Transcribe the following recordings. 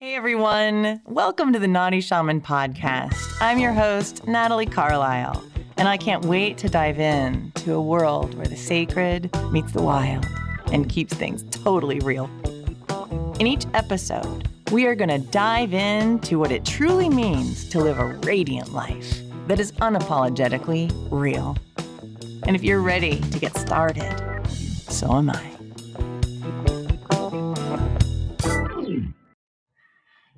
Hey everyone, welcome to the Naughty Shaman podcast. I'm your host, Natalie Carlisle, and I can't wait to dive in to a world where the sacred meets the wild and keeps things totally real. In each episode, we are going to dive into what it truly means to live a radiant life that is unapologetically real. And if you're ready to get started, so am I.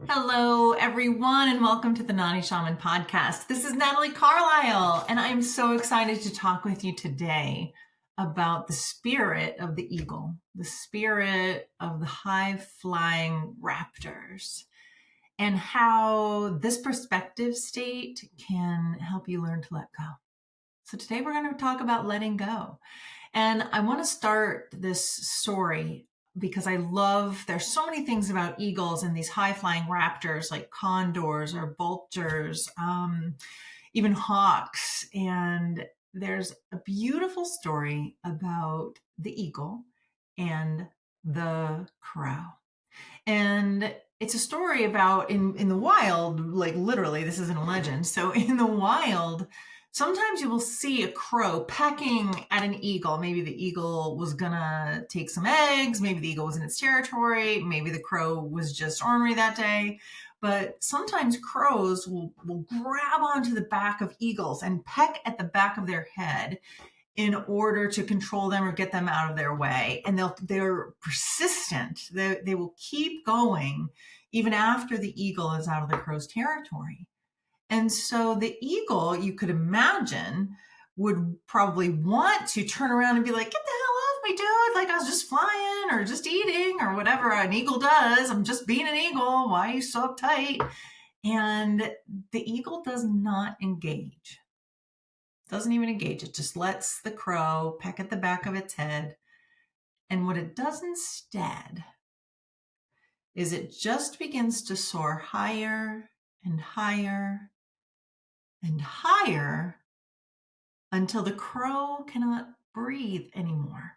Hello, everyone, and welcome to the Naughty Shaman podcast. This is Natalie Carlisle, and I'm so excited to talk with you today about the spirit of the eagle, the spirit of the high-flying raptors, and how this perspective state can help you learn to let go. So today we're going to talk about letting go. And I want to start this story because there's so many things about eagles and these high-flying raptors like condors or vultures, even hawks. And there's a beautiful story about the eagle and the crow. And it's a story about in the wild, like literally, this isn't a legend. So in the wild, sometimes you will see a crow pecking at an eagle. Maybe the eagle was gonna take some eggs. Maybe the eagle was in its territory. Maybe the crow was just ornery that day. But sometimes crows will grab onto the back of eagles and peck at the back of their head in order to control them or get them out of their way. And they're persistent. They will keep going even after the eagle is out of the crow's territory. And so the eagle, you could imagine, would probably want to turn around and be like, get the hell off me, dude. Like I was just flying or just eating or whatever an eagle does. I'm just being an eagle. Why are you so uptight? And the eagle does not engage. Doesn't even engage. It just lets the crow peck at the back of its head. And what it does instead is it just begins to soar higher and higher and higher until the crow cannot breathe anymore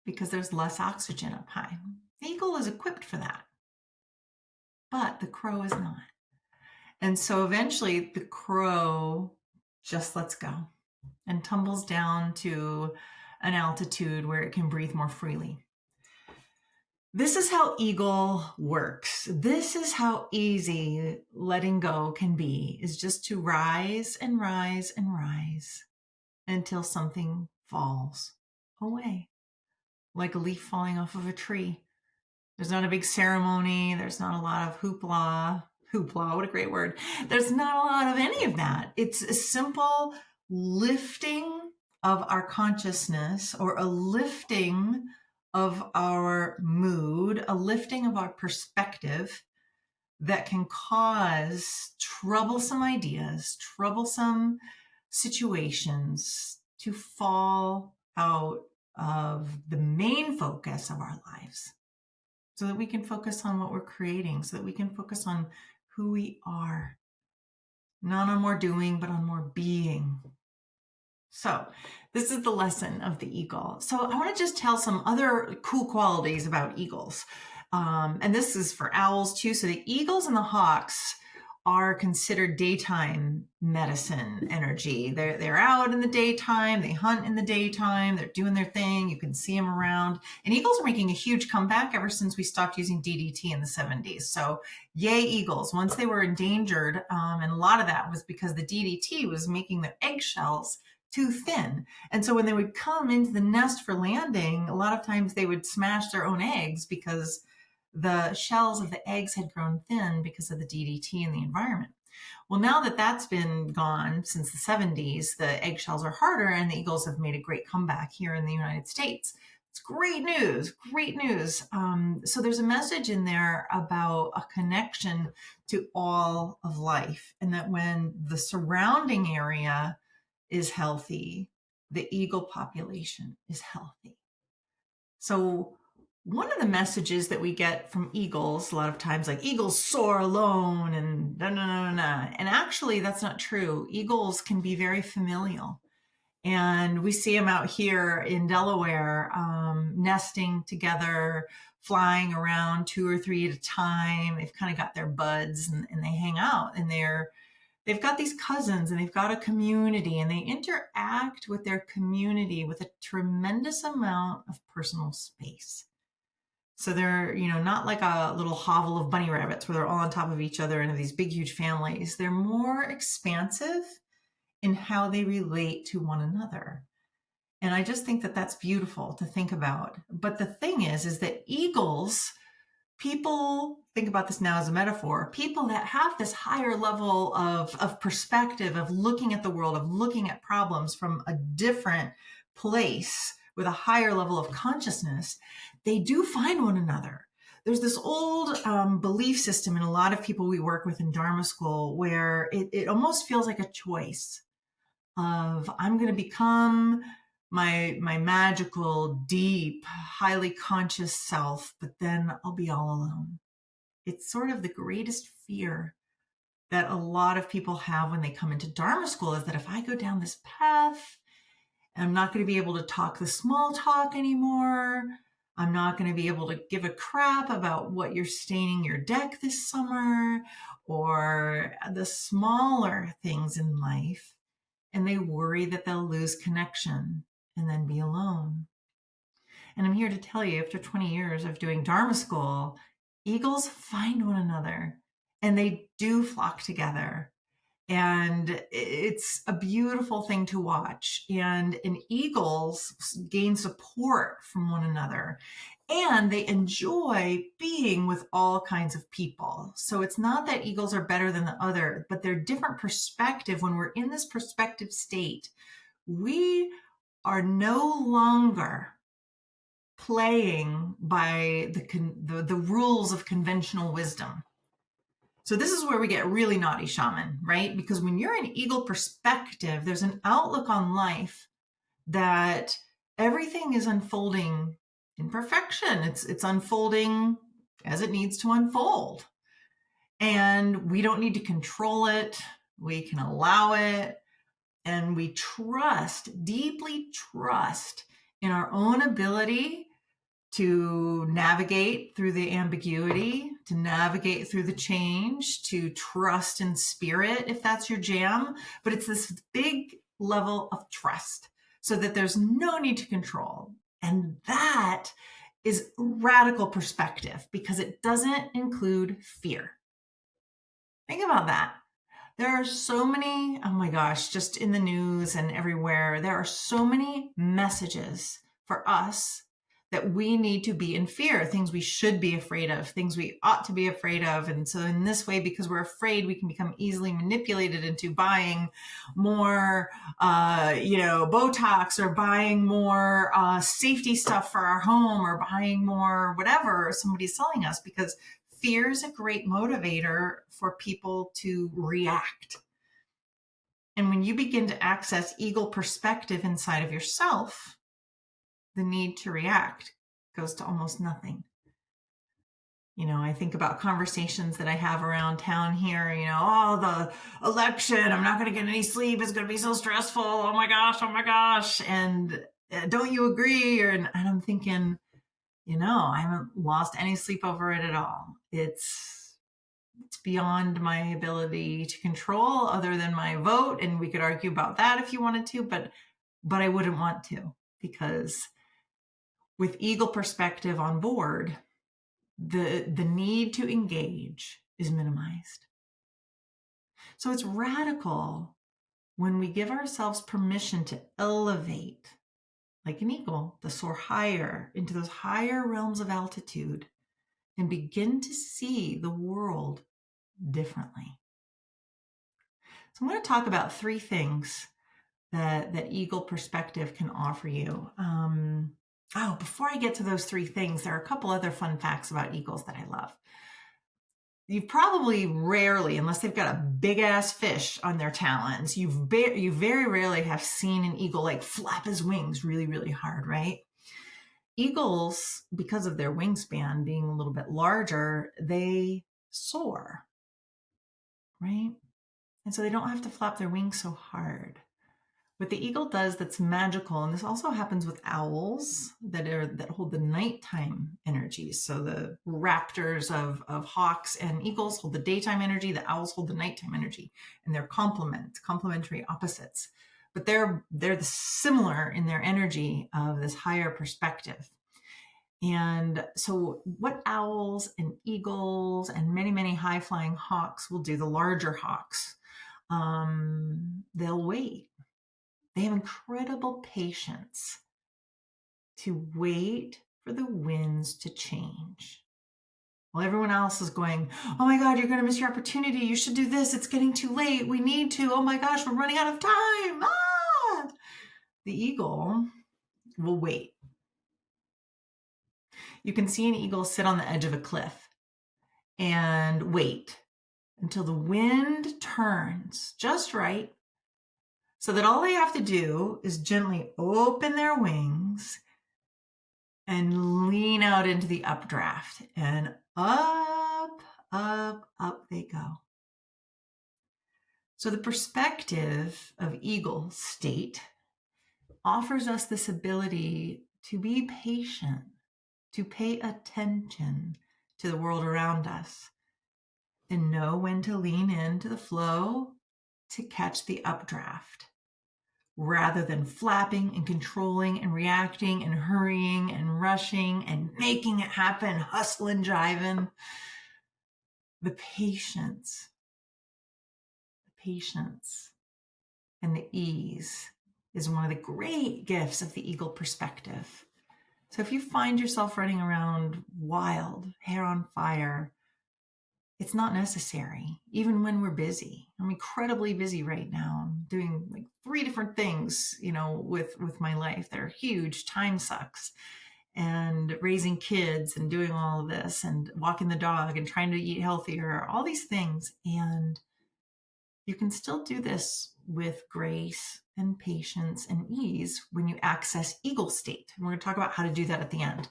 because there's less oxygen up high. The eagle is equipped for that, but the crow is not. And so eventually the crow just lets go and tumbles down to an altitude where it can breathe more freely. This is how eagle works. This is how easy letting go can be, is just to rise and rise and rise until something falls away, like a leaf falling off of a tree. There's not a big ceremony. There's not a lot of hoopla, what a great word. There's not a lot of any of that. It's a simple lifting of our consciousness or a lifting of our mood, a lifting of our perspective that can cause troublesome ideas, troublesome situations to fall out of the main focus of our lives so that we can focus on what we're creating, so that we can focus on who we are, not on more doing, but on more being. So this is the lesson of the eagle. So I want to just tell some other cool qualities about eagles. And this is for owls too. So the eagles and the hawks are considered daytime medicine energy. They're out in the daytime. They hunt in the daytime. They're doing their thing. You can see them around. And eagles are making a huge comeback ever since we stopped using DDT in the 70s. So yay, eagles. Once they were endangered, and a lot of that was because the DDT was making their eggshells too thin. And so when they would come into the nest for landing, a lot of times they would smash their own eggs because the shells of the eggs had grown thin because of the DDT in the environment. Well, now that that's been gone since the 70s, the eggshells are harder and the eagles have made a great comeback here in the United States. It's great news, great news. So there's a message in there about a connection to all of life, and that when the surrounding area is healthy, the eagle population is healthy. So one of the messages that we get from eagles, a lot of times, like eagles soar alone and and actually that's not true. Eagles can be very familial. And we see them out here in Delaware, nesting together, flying around 2 or 3 at a time. They've kind of got their buds and they hang out, and they've got these cousins, and they've got a community, and they interact with their community with a tremendous amount of personal space. So they're, not like a little hovel of bunny rabbits where they're all on top of each other and these big, huge families. They're more expansive in how they relate to one another. And I just think that that's beautiful to think about. But the thing is that eagles, people think about this now as a metaphor, people that have this higher level of perspective, of looking at the world, of looking at problems from a different place with a higher level of consciousness, they do find one another. There's this old belief system in a lot of people we work with in Dharma school where it almost feels like a choice of, I'm going to become my magical, deep, highly conscious self, but then I'll be all alone. It's sort of the greatest fear that a lot of people have when they come into Dharma school, is that if I go down this path, I'm not going to be able to talk the small talk anymore. I'm not going to be able to give a crap about what you're staining your deck this summer, or the smaller things in life. And they worry that they'll lose connection and then be alone. And I'm here to tell you, after 20 years of doing Dharma school, eagles find one another and they do flock together. And it's a beautiful thing to watch. And eagles gain support from one another. And they enjoy being with all kinds of people. So it's not that eagles are better than the other, but they're different perspective. When we're in this perspective state, we are no longer playing by the rules of conventional wisdom. So this is where we get really naughty shaman, right? Because when you're in eagle perspective, there's an outlook on life that everything is unfolding in perfection. It's unfolding as it needs to unfold. And we don't need to control it. We can allow it. And we deeply trust in our own ability to navigate through the ambiguity, to navigate through the change, to trust in spirit, if that's your jam. But it's this big level of trust so that there's no need to control. And that is radical perspective because it doesn't include fear. Think about that. There are so many, oh my gosh, just in the news and everywhere, there are so many messages for us that we need to be in fear, things we should be afraid of, things we ought to be afraid of. And so in this way, because we're afraid, we can become easily manipulated into buying more, Botox, or buying more safety stuff for our home, or buying more whatever somebody's selling us, because fear is a great motivator for people to react. And when you begin to access eagle perspective inside of yourself, the need to react goes to almost nothing. I think about conversations that I have around town here, the election, I'm not going to get any sleep. It's going to be so stressful. Oh my gosh. And don't you agree? And I'm thinking, I haven't lost any sleep over it at all. It's beyond my ability to control, other than my vote. And we could argue about that if you wanted to, but I wouldn't want to, because with eagle perspective on board, the need to engage is minimized. So it's radical when we give ourselves permission to elevate like an eagle, to soar higher into those higher realms of altitude and begin to see the world differently. So I'm going to talk about 3 things that eagle perspective can offer you. Before I get to those 3 things, there are a couple other fun facts about eagles that I love. You probably rarely, unless they've got a big ass fish on their talons, you very rarely have seen an eagle like flap his wings really, really hard, right? Eagles, because of their wingspan being a little bit larger, they soar, right? And so they don't have to flap their wings so hard, What the eagle does that's magical, and this also happens with owls that hold the nighttime energy. So the raptors of hawks and eagles hold the daytime energy, the owls hold the nighttime energy, and they're complementary opposites. But they're similar in their energy of this higher perspective. And so what owls and eagles and many, many high flying hawks will do, the larger hawks, they'll wait. They have incredible patience to wait for the winds to change. While everyone else is going, oh my God, you're going to miss your opportunity. You should do this. It's getting too late. We need to. Oh my gosh, we're running out of time. Ah! The eagle will wait. You can see an eagle sit on the edge of a cliff and wait until the wind turns just right, so that all they have to do is gently open their wings and lean out into the updraft, and up, up, up they go. So the perspective of eagle state offers us this ability to be patient, to pay attention to the world around us, and know when to lean into the flow to catch the updraft, rather than flapping and controlling and reacting and hurrying and rushing and making it happen, hustling, jiving. The patience and the ease is one of the great gifts of the eagle perspective. So if you find yourself running around wild, hair on fire, it's not necessary, even when we're busy. I'm incredibly busy right now. I'm doing like 3 different things, with my life that are huge. Time sucks. And raising kids and doing all of this and walking the dog and trying to eat healthier, all these things. And you can still do this with grace and patience and ease when you access eagle state. And we're going to talk about how to do that at the end.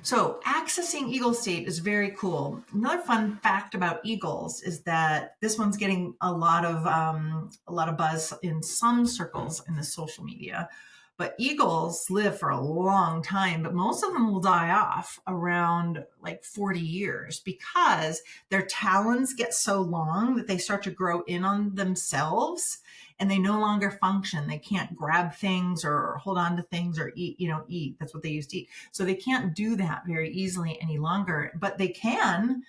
So accessing eagle state is very cool. Another fun fact about eagles is that this one's getting a lot of buzz in some circles in the social media. But eagles live for a long time, but most of them will die off around like 40 years because their talons get so long that they start to grow in on themselves and they no longer function. They can't grab things or hold on to things or eat. That's what they used to eat. So they can't do that very easily any longer, but they can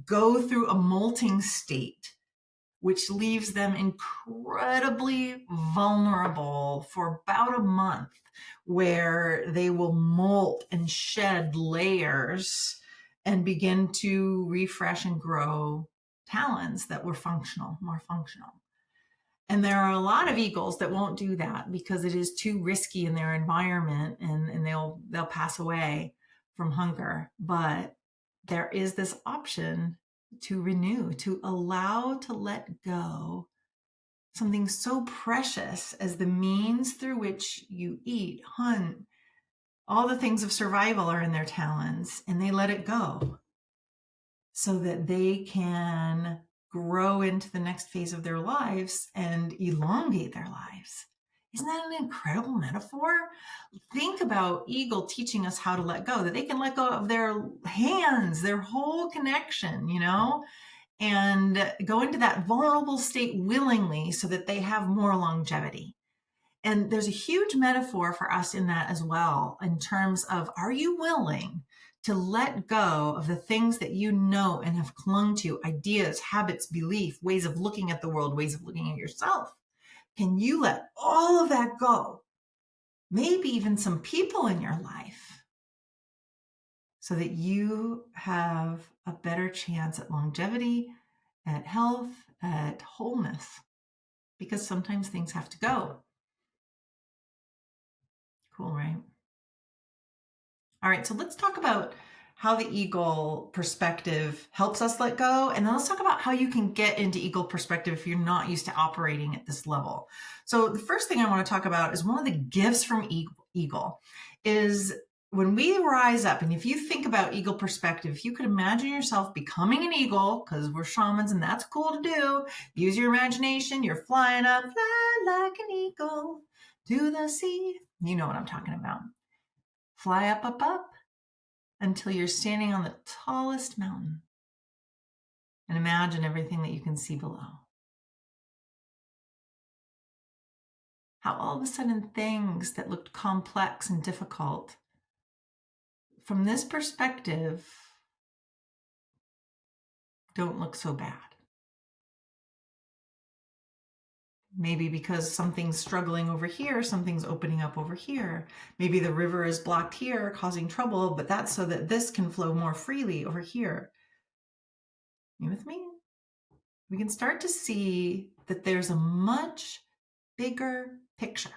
go through a molting state, which leaves them incredibly vulnerable for about a month, where they will molt and shed layers and begin to refresh and grow talons that were more functional. And there are a lot of eagles that won't do that because it is too risky in their environment, and they'll pass away from hunger. But there is this option to renew, to allow to let go something so precious as the means through which you eat, hunt, all the things of survival are in their talons, and they let it go so that they can grow into the next phase of their lives and elongate their lives. Isn't that an incredible metaphor? Think about eagle teaching us how to let go, that they can let go of their hands, their whole connection, and go into that vulnerable state willingly so that they have more longevity. And there's a huge metaphor for us in that as well, in terms of, are you willing to let go of the things that you know and have clung to, ideas, habits, belief, ways of looking at the world, ways of looking at yourself? Can you let all of that go? Maybe even some people in your life, so that you have a better chance at longevity, at health, at wholeness, because sometimes things have to go. Cool, right? All right, so let's talk about how the eagle perspective helps us let go. And then let's talk about how you can get into eagle perspective if you're not used to operating at this level. So the first thing I want to talk about is one of the gifts from eagle is when we rise up. And if you think about eagle perspective, if you could imagine yourself becoming an eagle, because we're shamans and that's cool to do. Use your imagination. You're flying up, fly like an eagle. to the sea. You know what I'm talking about. Fly up, up, up until you're standing on the tallest mountain. And imagine everything that you can see below. How all of a sudden things that looked complex and difficult, from this perspective, don't look so bad. Maybe because something's struggling over here, something's opening up over here. Maybe the river is blocked here, causing trouble, but that's so that this can flow more freely over here. You with me? We can start to see that there's a much bigger picture.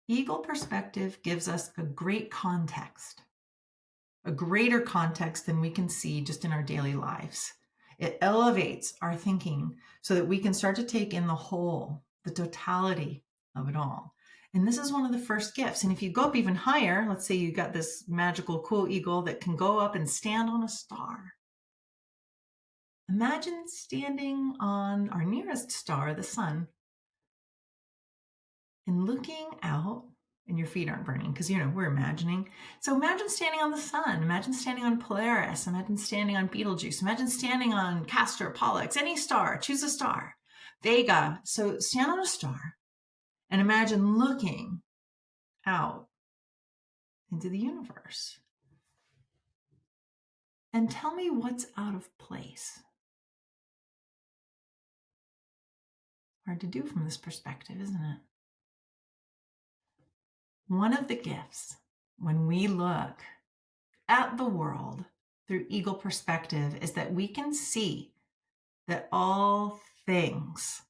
Eagle perspective gives us a great context, a greater context than we can see just in our daily lives. It elevates our thinking so that we can start to take in the whole, the totality of it all. And this is one of the first gifts. And if you go up even higher, let's say you got this magical, cool eagle that can go up and stand on a star. Imagine standing on our nearest star, the sun, and looking out, and your feet aren't burning because, we're imagining. So imagine standing on the sun. Imagine standing on Polaris. Imagine standing on Betelgeuse. Imagine standing on Castor, Pollux, any star. Choose a star. Vega. So stand on a star and imagine looking out into the universe. And tell me what's out of place. Hard to do from this perspective, isn't it? One of the gifts when we look at the world through eagle perspective is that we can see that all things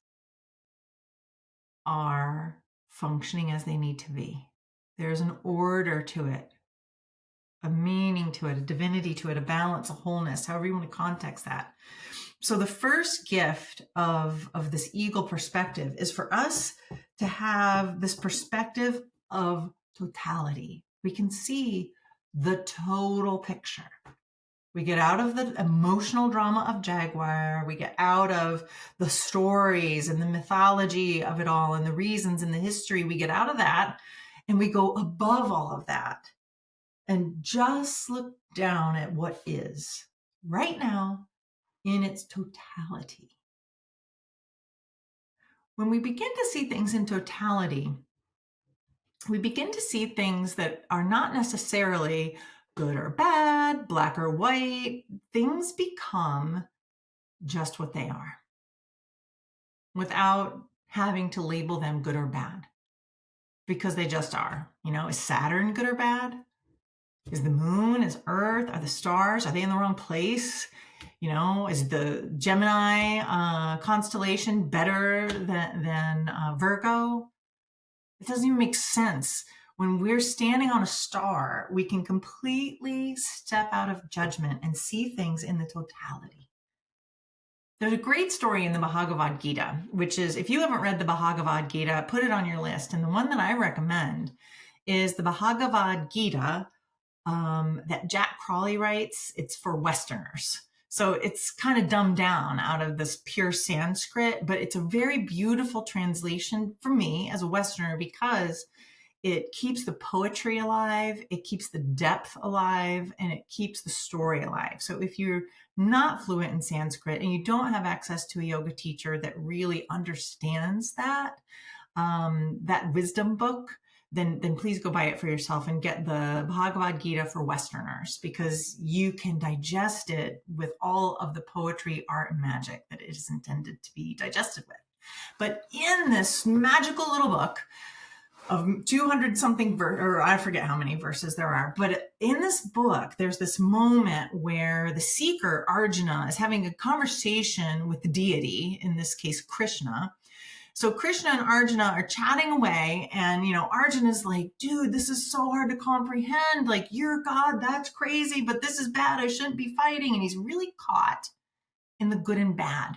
are functioning as they need to be. There's an order to it, a meaning to it, a divinity to it, a balance, a wholeness, however you want to context that. So the first gift of this eagle perspective is for us to have this perspective of totality. We can see the total picture. We get out of the emotional drama of Jaguar. We get out of the stories and the mythology of it all and the reasons and the history. We get out of that and we go above all of that and just look down at what is right now in its totality. When we begin to see things in totality, we begin to see things that are not necessarily good or bad, black or white. Things become just what they are without having to label them good or bad because they just are. Is Saturn good or bad? Is the moon, is Earth, are the stars, are they in the wrong place? Is the Gemini constellation better than Virgo? It doesn't even make sense. When we're standing on a star, we can completely step out of judgment and see things in the totality. There's a great story in the Bhagavad Gita, which is, if you haven't read the Bhagavad Gita, put it on your list. And the one that I recommend is the Bhagavad Gita that Jack Crawley writes. It's for Westerners. So it's kind of dumbed down out of this pure Sanskrit, but it's a very beautiful translation for me as a Westerner because it keeps the poetry alive, it keeps the depth alive, and it keeps the story alive. So if you're not fluent in Sanskrit and you don't have access to a yoga teacher that really understands that wisdom book, then please go buy it for yourself and get the Bhagavad Gita for Westerners because you can digest it with all of the poetry, art, and magic that it is intended to be digested with. But in this magical little book of 200 something, or I forget how many verses there are, but in this book, there's this moment where the seeker, Arjuna, is having a conversation with the deity, in this case, Krishna. So Krishna and Arjuna are chatting away and, Arjuna's like, dude, this is so hard to comprehend. Like, you're God, that's crazy, but this is bad. I shouldn't be fighting. And he's really caught in the good and bad.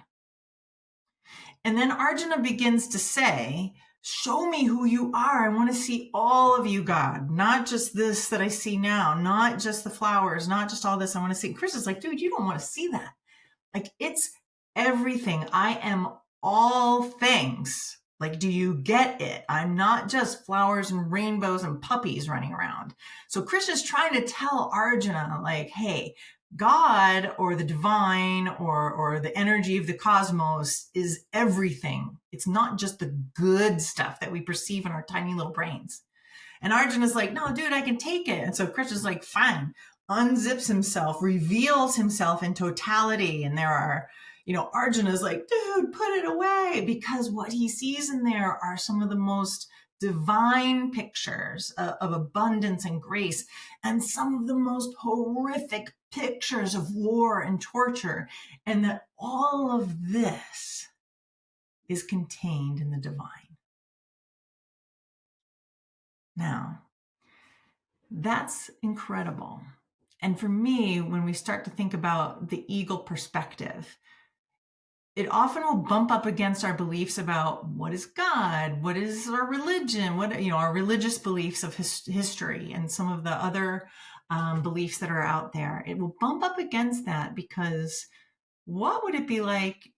And then Arjuna begins to say, show me who you are. I want to see all of you, God, not just this that I see now, not just the flowers, not just all this. I want to see. Krishna's like, dude, you don't want to see that. Like, it's everything. I am all things. Like, do you get it? I'm not just flowers and rainbows and puppies running around. So Krishna's trying to tell Arjuna, like, hey, God or the divine or the energy of the cosmos is everything. It's not just the good stuff that we perceive in our tiny little brains. And Arjuna's like, no, dude, I can take it. And so Krishna's like, fine, unzips himself, reveals himself in totality. And there are, Arjuna's like, dude, put it away, because what he sees in there are some of the most divine pictures of abundance and grace, and some of the most horrific pictures of war and torture. And that all of this is contained in the divine. Now, that's incredible. And for me, when we start to think about the eagle perspective, it often will bump up against our beliefs about what is God, what is our religion, our religious beliefs of history and some of the other beliefs that are out there. It will bump up against that, because what would it be like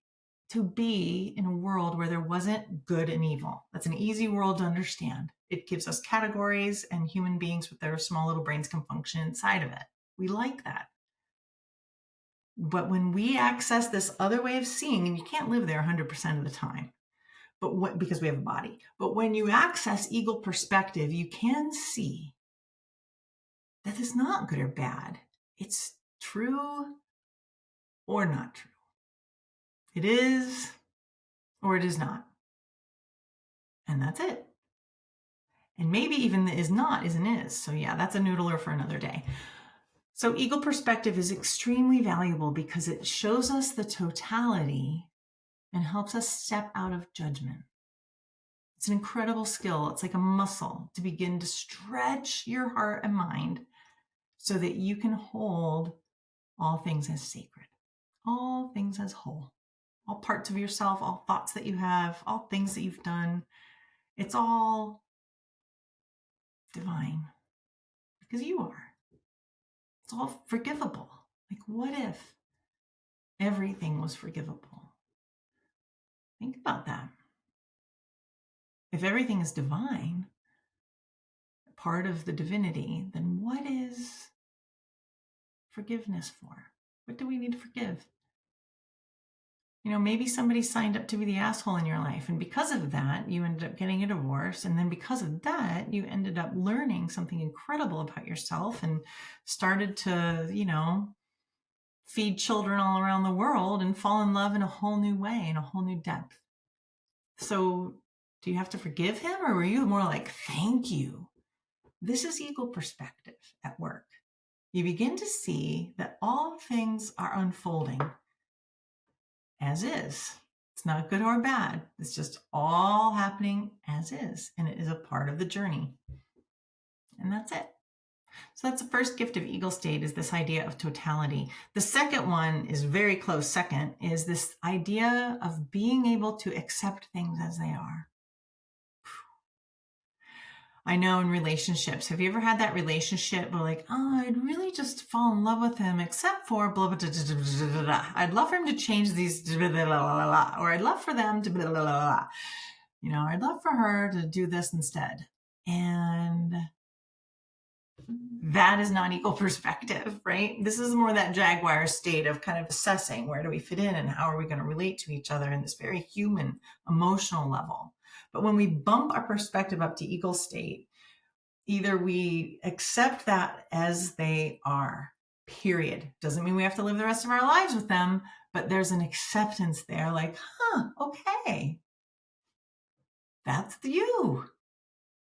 to be in a world where there wasn't good and evil? That's an easy world to understand. It gives us categories, and human beings with their small little brains can function inside of it. We like that. But when we access this other way of seeing, and you can't live there 100% of the time, because we have a body. But when you access eagle perspective, you can see that it's not good or bad. It's true or not true. It is or it is not. And that's it. And maybe even the is not is an is. So yeah, that's a noodler for another day. So eagle perspective is extremely valuable because it shows us the totality and helps us step out of judgment. It's an incredible skill. It's like a muscle to begin to stretch your heart and mind so that you can hold all things as sacred, all things as whole, all parts of yourself, all thoughts that you have, all things that you've done. It's all divine because you are. It's all forgivable. Like, what if everything was forgivable? Think about that. If everything is divine, part of the divinity, then what is forgiveness for? What do we need to forgive? Maybe somebody signed up to be the asshole in your life, and because of that, you ended up getting a divorce. And then because of that, you ended up learning something incredible about yourself and started to, feed children all around the world and fall in love in a whole new way, in a whole new depth. So do you have to forgive him, or were you more like, thank you? This is eagle perspective at work. You begin to see that all things are unfolding as is. It's not good or bad. It's just all happening as is. And it is a part of the journey. And that's it. So that's the first gift of eagle state, is this idea of totality. The second one is very close second, is this idea of being able to accept things as they are. I know in relationships, have you ever had that relationship where like, oh, I'd really just fall in love with him, except for blah, blah, blah, blah, blah, blah. I'd love for him to change these, blah, blah, blah, blah, blah, or I'd love for them to blah, blah, blah, blah. I'd love for her to do this instead. And that is not equal perspective, right? This is more that jaguar state of kind of assessing where do we fit in and how are we going to relate to each other in this very human, emotional level. But when we bump our perspective up to eagle state, either we accept that as they are, period. Doesn't mean we have to live the rest of our lives with them, but there's an acceptance there, like, okay, that's you.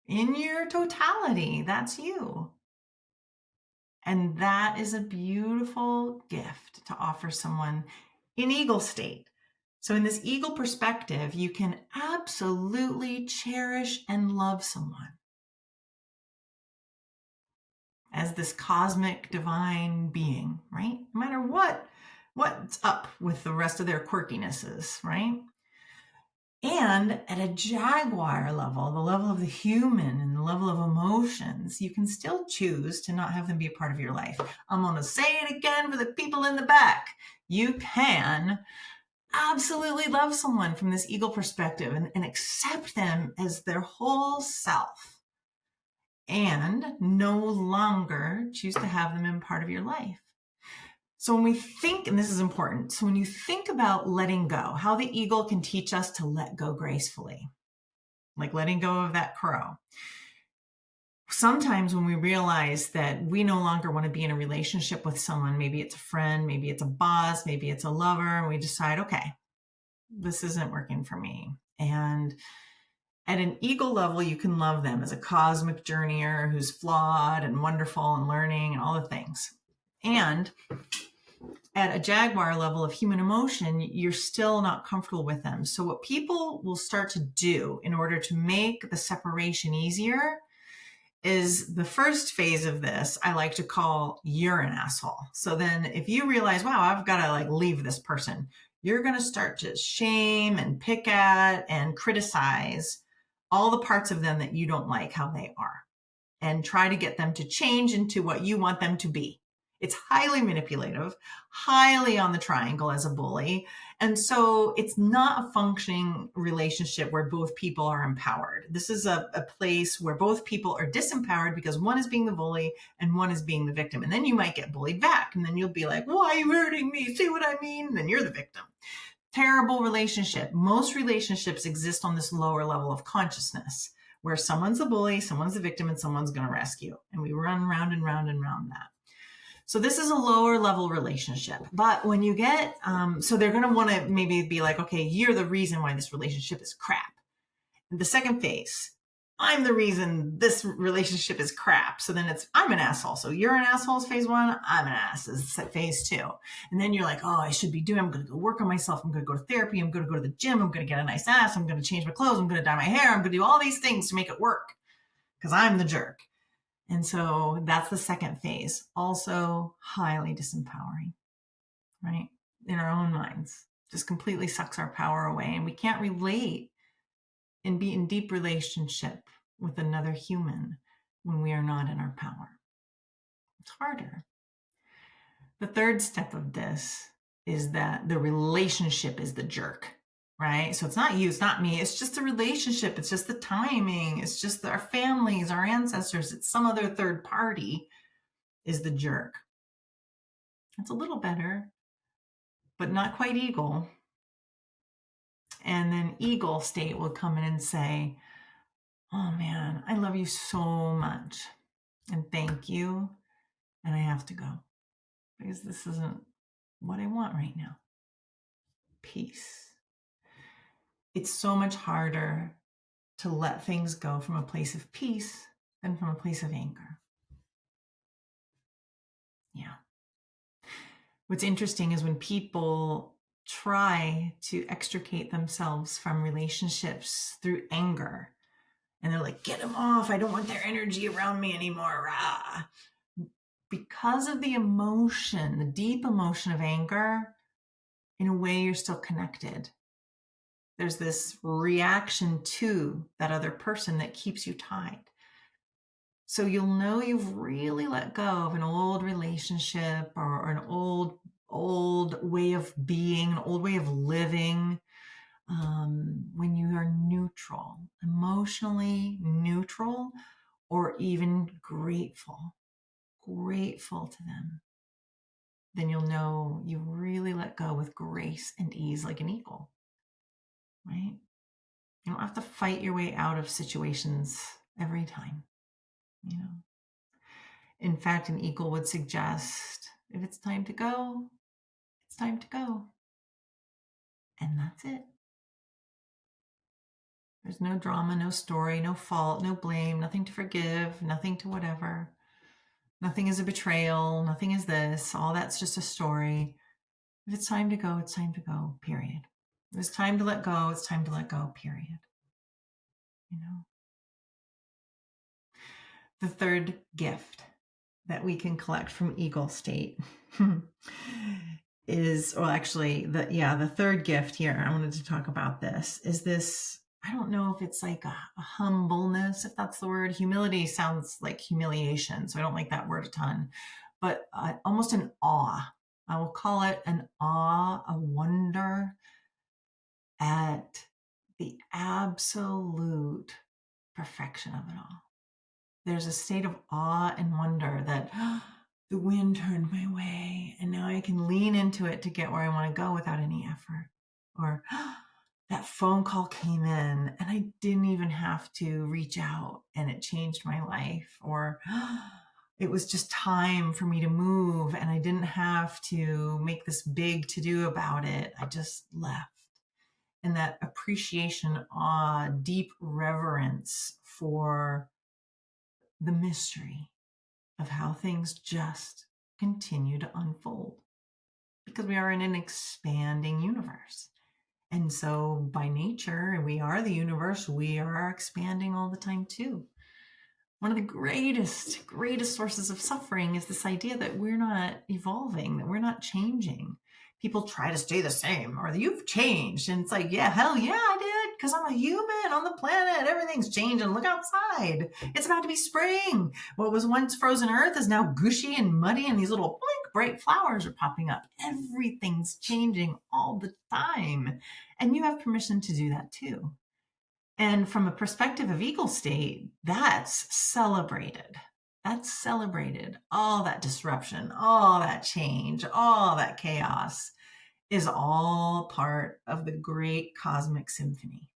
In your totality, that's you. And that is a beautiful gift to offer someone in eagle state. So in this eagle perspective, you can absolutely cherish and love someone as this cosmic divine being, right? No matter what's up with the rest of their quirkinesses, right? And at a jaguar level, the level of the human and the level of emotions, you can still choose to not have them be a part of your life. I'm going to say it again for the people in the back. You can absolutely love someone from this eagle perspective and accept them as their whole self and no longer choose to have them in part of your life. So when we think, and this is important, so when you think about letting go, how the eagle can teach us to let go gracefully, like letting go of that crow. Sometimes when we realize that we no longer want to be in a relationship with someone, maybe it's a friend, maybe it's a boss, maybe it's a lover, and we decide, okay, this isn't working for me. And at an eagle level, you can love them as a cosmic journeyer who's flawed and wonderful and learning and all the things. And at a jaguar level of human emotion, you're still not comfortable with them. So what people will start to do in order to make the separation easier is the first phase of this, I like to call you're an asshole. So then if you realize, wow, I've got to like leave this person, you're going to start to shame and pick at and criticize all the parts of them that you don't like how they are and try to get them to change into what you want them to be. It's highly manipulative, highly on the triangle as a bully. And so it's not a functioning relationship where both people are empowered. This is a place where both people are disempowered because one is being the bully and one is being the victim. And then you might get bullied back. And then you'll be like, why are you hurting me? See what I mean? And then you're the victim. Terrible relationship. Most relationships exist on this lower level of consciousness where someone's the bully, someone's the victim, and someone's going to rescue. And we run round and round and round that. So this is a lower level relationship. But when you get, so they're going to want to maybe be like, okay, you're the reason why this relationship is crap. And the second phase, I'm the reason this relationship is crap. So then it's, I'm an asshole. So you're an asshole is phase one. I'm an ass is phase two. And then you're like, oh, I should be doing, I'm going to go work on myself. I'm going to go to therapy. I'm going to go to the gym. I'm going to get a nice ass. I'm going to change my clothes. I'm going to dye my hair. I'm going to do all these things to make it work because I'm the jerk. And so that's the second phase. Also highly disempowering, right? In our own minds, just completely sucks our power away. And we can't relate and be in deep relationship with another human when we are not in our power. It's harder. The third step of this is that the relationship is the jerk, right? So it's not you, it's not me. It's just the relationship. It's just the timing. It's just our families, our ancestors. It's some other third party is the jerk. It's a little better, but not quite eagle. And then eagle state will come in and say, oh man, I love you so much. And thank you. And I have to go because this isn't what I want right now. Peace. It's so much harder to let things go from a place of peace than from a place of anger. Yeah. What's interesting is when people try to extricate themselves from relationships through anger, and they're like, get them off. I don't want their energy around me anymore. Rah. Because of the emotion, the deep emotion of anger, in a way, you're still connected. There's this reaction to that other person that keeps you tied. So you'll know you've really let go of an old relationship or an old way of being, an old way of living, when you are neutral, emotionally neutral, or even grateful to them. Then you'll know you really let go with grace and ease like an eagle, right? You don't have to fight your way out of situations every time, you know. In fact, an eagle would suggest if it's time to go, it's time to go. And that's it. There's no drama, no story, no fault, no blame, nothing to forgive, nothing to whatever. Nothing is a betrayal, nothing is this. All that's just a story. If it's time to go, it's time to go, period. If it's time to let go, it's time to let go, period. You know? The third gift that we can collect from eagle state is, well, actually, the third gift here, I wanted to talk about this, is this, I don't know if it's like a humbleness, if that's the word. Humility sounds like humiliation, so I don't like that word a ton, but almost an awe. I will call it an awe, a wonder, at the absolute perfection of it all. There's a state of awe and wonder that the wind turned my way and now I can lean into it to get where I want to go without any effort. Or that phone call came in and I didn't even have to reach out and it changed my life. Or it was just time for me to move and I didn't have to make this big to-do about it. I just left. And that appreciation, awe, deep reverence for the mystery of how things just continue to unfold, because we are in an expanding universe. And so by nature, we are the universe, we are expanding all the time too. One of the greatest sources of suffering is this idea that we're not evolving, that we're not changing. People try to stay the same, or you've changed. And it's like, yeah, hell yeah, I did, because I'm a human on the planet. Everything's changing. Look outside. It's about to be spring. What was once frozen earth is now gushy and muddy, and these little blink bright flowers are popping up. Everything's changing all the time. And you have permission to do that too. And from a perspective of eagle state, that's celebrated. That's celebrated. All that disruption, all that change, all that chaos is all part of the great cosmic symphony.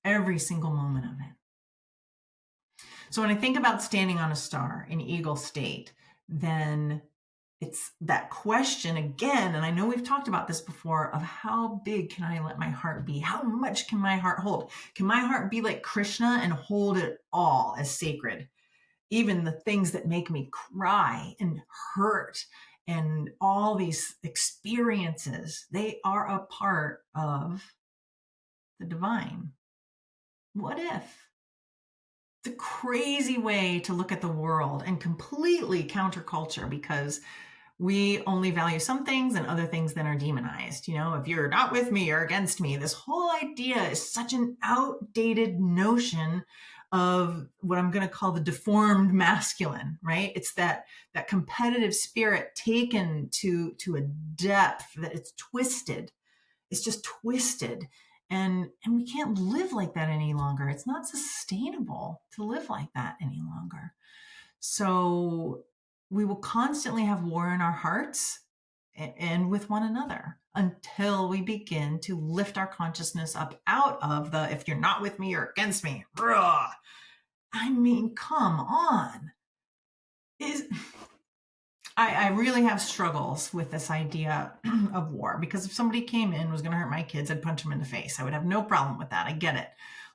Every single moment of it. So when I think about standing on a star in eagle state, then it's that question again, and I know we've talked about this before, of how big can I let my heart be? How much can my heart hold? Can my heart be like Krishna and hold it all as sacred? Even the things that make me cry and hurt and all these experiences, they are a part of the divine. What if? It's a crazy way to look at the world and completely counterculture, because we only value some things and other things then are demonized. You know, if you're not with me, you're against me. This whole idea is such an outdated notion of what I'm going to call the deformed masculine, right? It's that competitive spirit taken to a depth that it's twisted. It's just twisted. And we can't live like that any longer. It's not sustainable to live like that any longer. So we will constantly have war in our hearts and with one another until we begin to lift our consciousness up out of the, if you're not with me, you're against me. I mean, come on. I really have struggles with this idea of war, because if somebody came in, was going to hurt my kids, I'd punch them in the face. I would have no problem with that. I get it.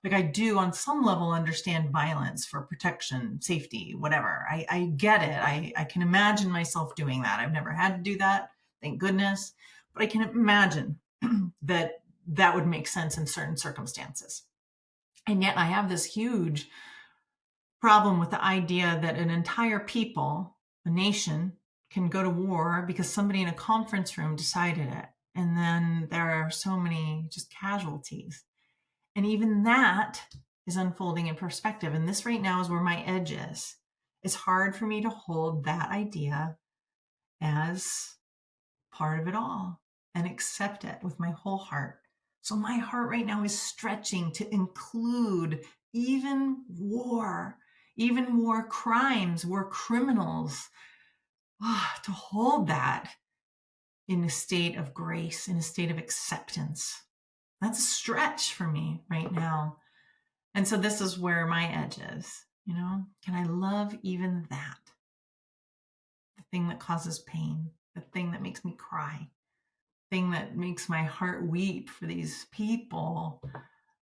Like, I do on some level understand violence for protection, safety, whatever. I get it. I can imagine myself doing that. I've never had to do that, thank goodness. But I can imagine that would make sense in certain circumstances. And yet I have this huge problem with the idea that an entire people, a nation, can go to war because somebody in a conference room decided it. And then there are so many just casualties. And even that is unfolding in perspective. And this right now is where my edge is. It's hard for me to hold that idea as part of it all and accept it with my whole heart. So my heart right now is stretching to include even war, even war crimes, war criminals, to hold that in a state of grace, in a state of acceptance. That's a stretch for me right now. And so this is where my edge is, you know, can I love even that? The thing that causes pain, the thing that makes me cry, the thing that makes my heart weep for these people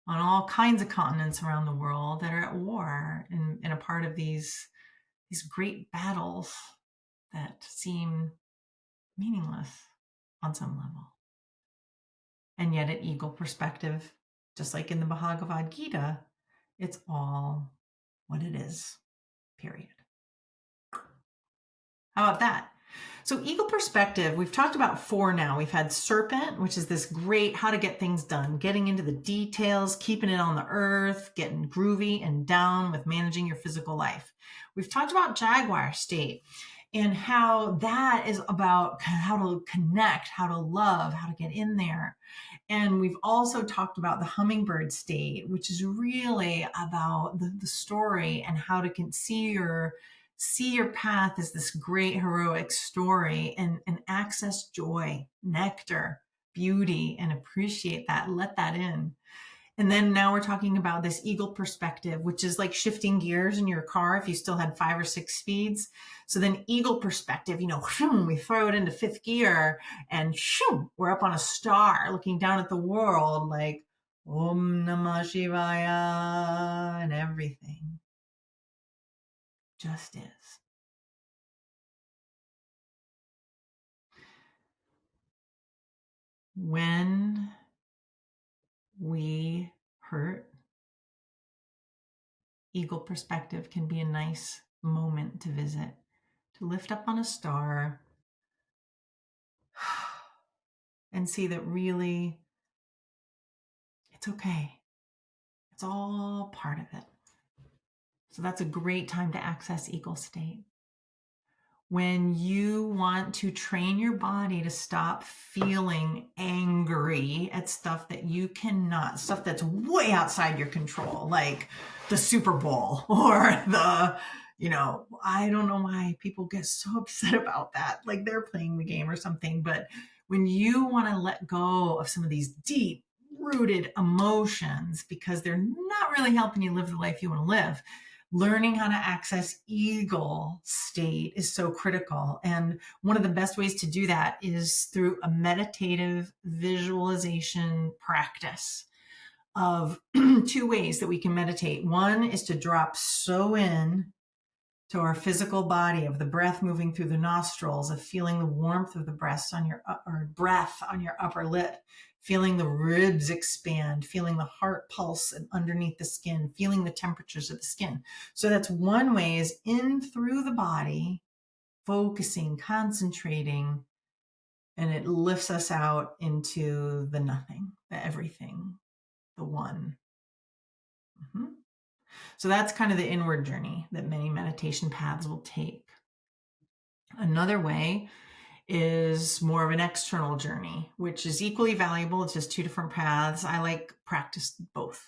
on all kinds of continents around the world that are at war and a part of these great battles that seem meaningless on some level. And yet at eagle perspective, just like in the Bhagavad Gita, it's all what it is, period. How about that? So eagle perspective, we've talked about 4 now. We've had serpent, which is this great how to get things done, getting into the details, keeping it on the earth, getting groovy and down with managing your physical life. We've talked about jaguar state. and how that is about how to connect, how to love, how to get in there. And we've also talked about the hummingbird state, which is really about the story and how to see your path as this great heroic story, and access joy, nectar, beauty, and appreciate that, let that in. And then now we're talking about this eagle perspective, which is like shifting gears in your car if you still had 5 or 6 speeds. So then eagle perspective, we throw it into 5th gear and we're up on a star looking down at the world like Om Namah Shivaya, and everything just is. When we hurt, eagle perspective can be a nice moment to visit, to lift up on a star and see that really it's okay. It's all part of it. So that's a great time to access eagle state. When you want to train your body to stop feeling angry at stuff that you cannot, stuff that's way outside your control, like the Super Bowl or I don't know why people get so upset about that, like they're playing the game or something. But when you want to let go of some of these deep rooted emotions because they're not really helping you live the life you want to live, learning how to access eagle state is so critical. And one of the best ways to do that is through a meditative visualization practice of 2 ways that we can meditate. One is to drop so in to our physical body, of the breath moving through the nostrils, of feeling the warmth of the breath on your upper lip, feeling the ribs expand, feeling the heart pulse underneath the skin, feeling the temperatures of the skin. So that's one way, is in through the body, focusing, concentrating, and it lifts us out into the nothing, the everything, the one. Mm-hmm. So that's kind of the inward journey that many meditation paths will take. Another way is more of an external journey, which is equally valuable. It's just 2 different paths. I like to practice both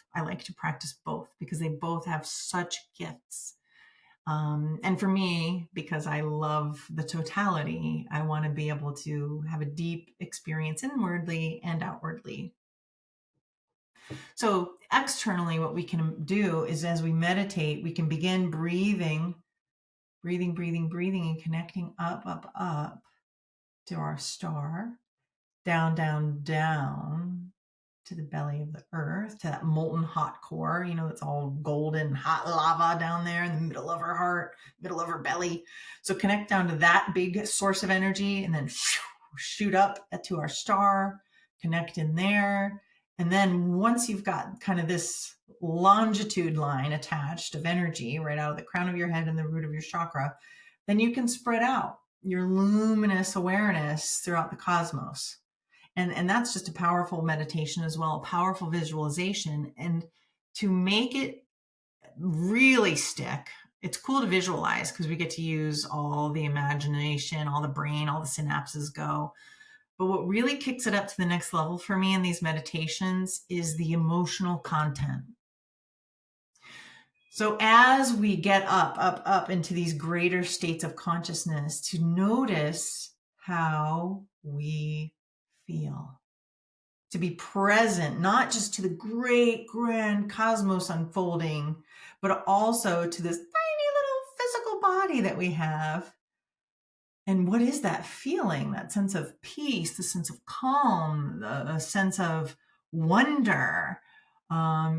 because they both have such gifts. And for me, because I love the totality, I want to be able to have a deep experience inwardly and outwardly. So externally, what we can do is, as we meditate, we can begin breathing, and connecting up to our star, down, to the belly of the earth, to that molten hot core, it's all golden hot lava down there in the middle of her heart, middle of her belly. So connect down to that big source of energy, and then shoot up to our star, connect in there. And then once you've got kind of this longitude line attached of energy right out of the crown of your head and the root of your chakra, then you can spread out your luminous awareness throughout the cosmos. And that's just a powerful meditation as well, a powerful visualization. And to make it really stick, it's cool to visualize because we get to use all the imagination, all the brain, all the synapses go. But what really kicks it up to the next level for me in these meditations is the emotional content. So as we get up into these greater states of consciousness, to notice how we feel, to be present, not just to the great grand cosmos unfolding, but also to this tiny little physical body that we have. And what is that feeling? That sense of peace, the sense of calm, the sense of wonder.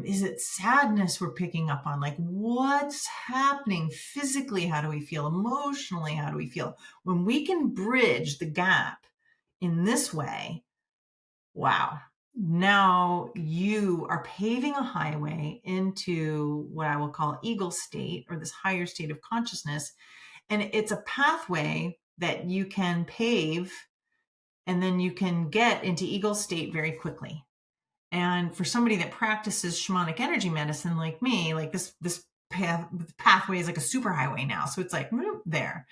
Is it sadness we're picking up on? Like, what's happening physically? How do we feel emotionally? How do we feel? When we can bridge the gap in this way, wow. Now you are paving a highway into what I will call eagle state, or this higher state of consciousness. And it's a pathway that you can pave, and then you can get into eagle state very quickly. And for somebody that practices shamanic energy medicine like me, like this pathway is like a superhighway now. So it's like there.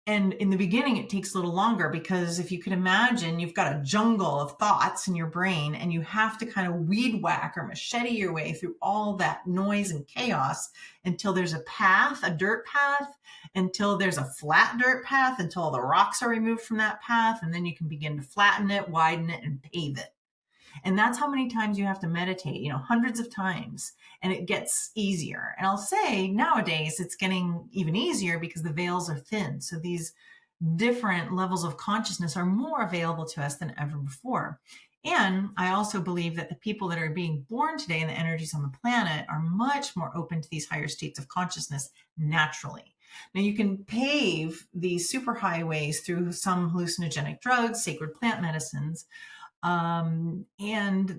And in the beginning, it takes a little longer because if you could imagine, you've got a jungle of thoughts in your brain and you have to kind of weed whack or machete your way through all that noise and chaos until there's a path, a dirt path, until there's a flat dirt path, until all the rocks are removed from that path. And then you can begin to flatten it, widen it, and pave it. And that's how many times you have to meditate, hundreds of times, and it gets easier. And I'll say nowadays it's getting even easier because the veils are thin. So these different levels of consciousness are more available to us than ever before. And I also believe that the people that are being born today and the energies on the planet are much more open to these higher states of consciousness naturally. Now, you can pave these superhighways through some hallucinogenic drugs, sacred plant medicines, and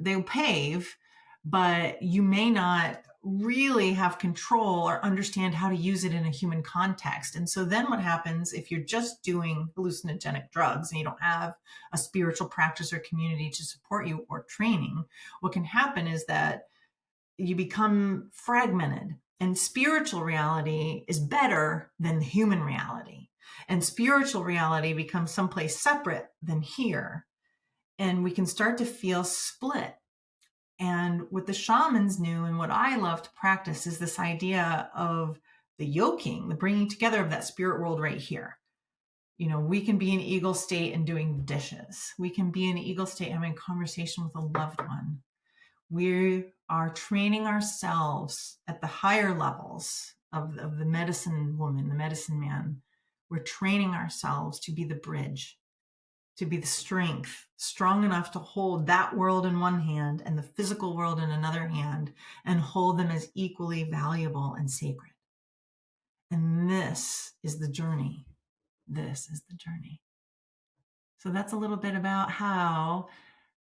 they'll pave, but you may not really have control or understand how to use it in a human context. And so then what happens if you're just doing hallucinogenic drugs and you don't have a spiritual practice or community to support you or training, what can happen is that you become fragmented, and spiritual reality is better than human reality. And spiritual reality becomes someplace separate than here. And we can start to feel split. And what the shamans knew and what I love to practice is this idea of the yoking, the bringing together of that spirit world right here. We can be in eagle state and doing dishes. We can be in eagle state having a conversation with a loved one. We are training ourselves at the higher levels of the medicine woman, the medicine man. We're training ourselves to be the bridge, to be the strength, strong enough to hold that world in one hand and the physical world in another hand and hold them as equally valuable and sacred. And this is the journey. This is the journey. So that's a little bit about how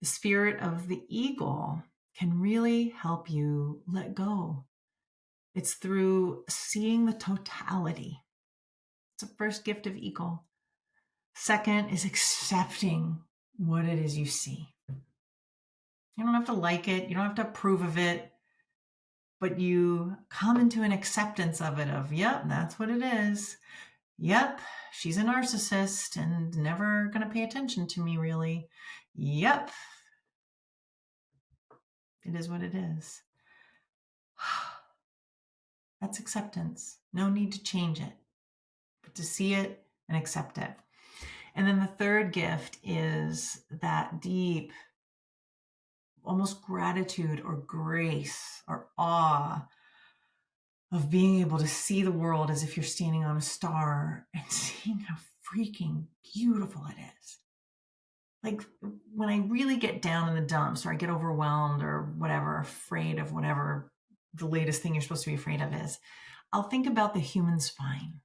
the spirit of the eagle can really help you let go. It's through seeing the totality. It's the first gift of eagle. Second is accepting what it is you see. You don't have to like it. You don't have to approve of it. But you come into an acceptance of it of, yep, that's what it is. Yep, she's a narcissist and never going to pay attention to me, really. Yep, it is what it is. That's acceptance. No need to change it, but to see it and accept it. And then the third gift is that deep, almost gratitude or grace or awe of being able to see the world as if you're standing on a star and seeing how freaking beautiful it is. Like when I really get down in the dumps or I get overwhelmed or whatever, afraid of whatever the latest thing you're supposed to be afraid of is, I'll think about the human spine.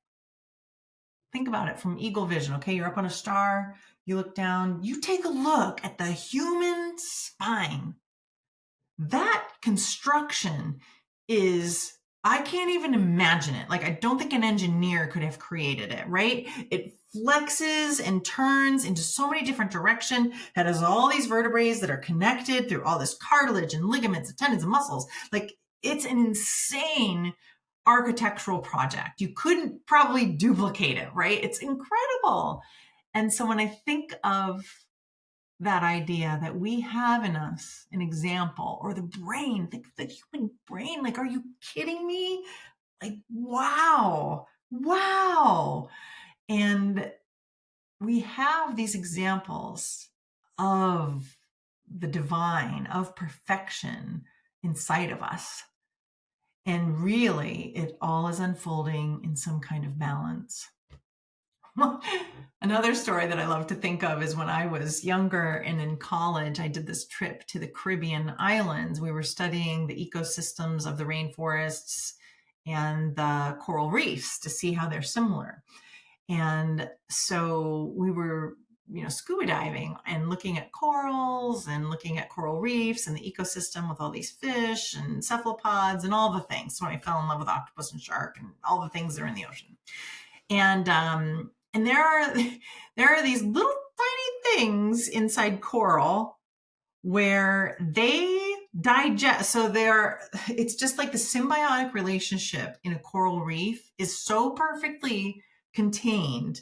Think about it from eagle vision. Okay, you're up on a star, you look down, you take a look at the human spine. That construction is, I can't even imagine it. Like, I don't think an engineer could have created it, right? It flexes and turns into so many different directions. It has all these vertebrae that are connected through all this cartilage and ligaments and tendons and muscles. Like, it's an insane architectural project. You couldn't probably duplicate it, right? It's incredible. And so when I think of that idea that we have in us an example, or the brain, think of the human brain, like, are you kidding me? Like, wow. And we have these examples of the divine, of perfection inside of us. And really, it all is unfolding in some kind of balance. Another story that I love to think of is when I was younger and in college, I did this trip to the Caribbean islands. We were studying the ecosystems of the rainforests and the coral reefs to see how they're similar. And so we were, scuba diving and looking at corals and looking at coral reefs and the ecosystem with all these fish and cephalopods and all the things. So I fell in love with octopus and shark and all the things that are in the ocean. And there are these little tiny things inside coral where they digest. So it's just like the symbiotic relationship in a coral reef is so perfectly contained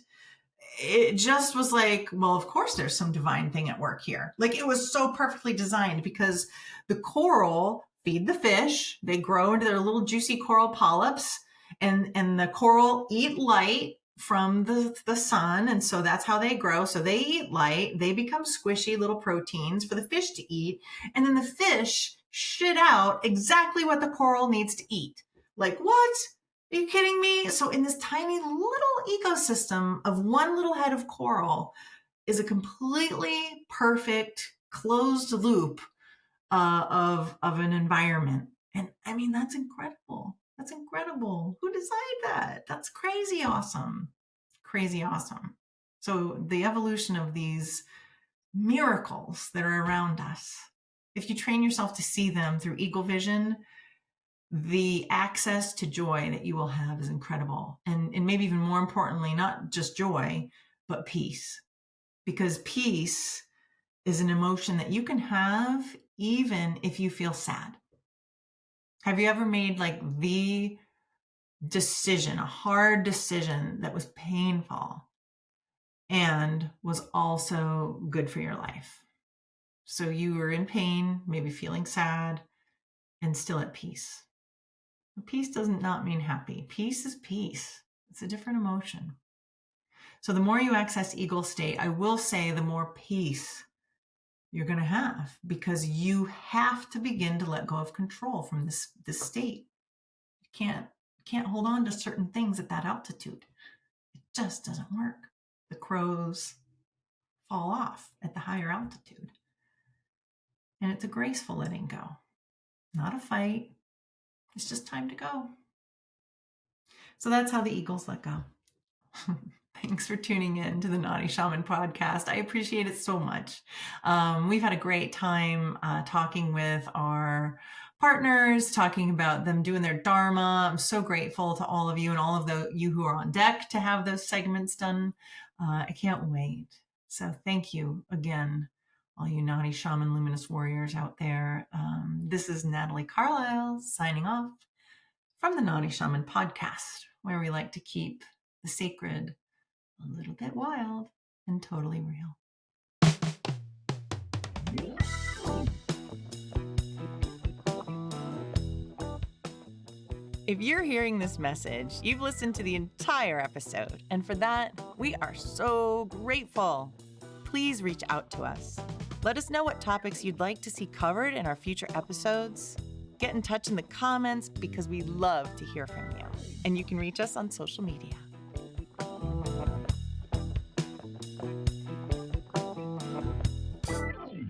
it just was like, well, of course there's some divine thing at work here. Like, it was so perfectly designed because the coral feed the fish. They grow into their little juicy coral polyps, and the coral eat light from the sun. And so that's how they grow. So they eat light. They become squishy little proteins for the fish to eat. And then the fish shit out exactly what the coral needs to eat. Like, what? Are you kidding me? So in this tiny little ecosystem of one little head of coral is a completely perfect closed loop of an environment. And I mean, that's incredible. That's incredible. Who designed that? That's crazy awesome. Crazy awesome. So the evolution of these miracles that are around us, if you train yourself to see them through eagle vision, the access to joy that you will have is incredible. And maybe even more importantly, not just joy, but peace. Because peace is an emotion that you can have even if you feel sad. Have you ever made like the decision, a hard decision that was painful and was also good for your life? So you were in pain, maybe feeling sad, and still at peace. Peace doesn't not mean happy. Peace is peace. It's a different emotion. So the more you access eagle state, I will say the more peace you're going to have, because you have to begin to let go of control from this state. You can't hold on to certain things at that altitude. It just doesn't work. The crows fall off at the higher altitude. And it's a graceful letting go, not a fight. It's just time to go. So that's how the eagles let go. Thanks for tuning in to the Naughty Shaman podcast. I appreciate it so much. We've had a great time talking with our partners, talking about them doing their dharma. I'm so grateful to all of you and all of you who are on deck to have those segments done. I can't wait. So thank you again, all you Naughty Shaman luminous warriors out there. This is Natalie Carlisle signing off from the Naughty Shaman podcast, where we like to keep the sacred a little bit wild and totally real. If you're hearing this message, you've listened to the entire episode, and for that, we are so grateful. Please reach out to us. Let us know what topics you'd like to see covered in our future episodes. Get in touch in the comments because we love to hear from you. And you can reach us on social media.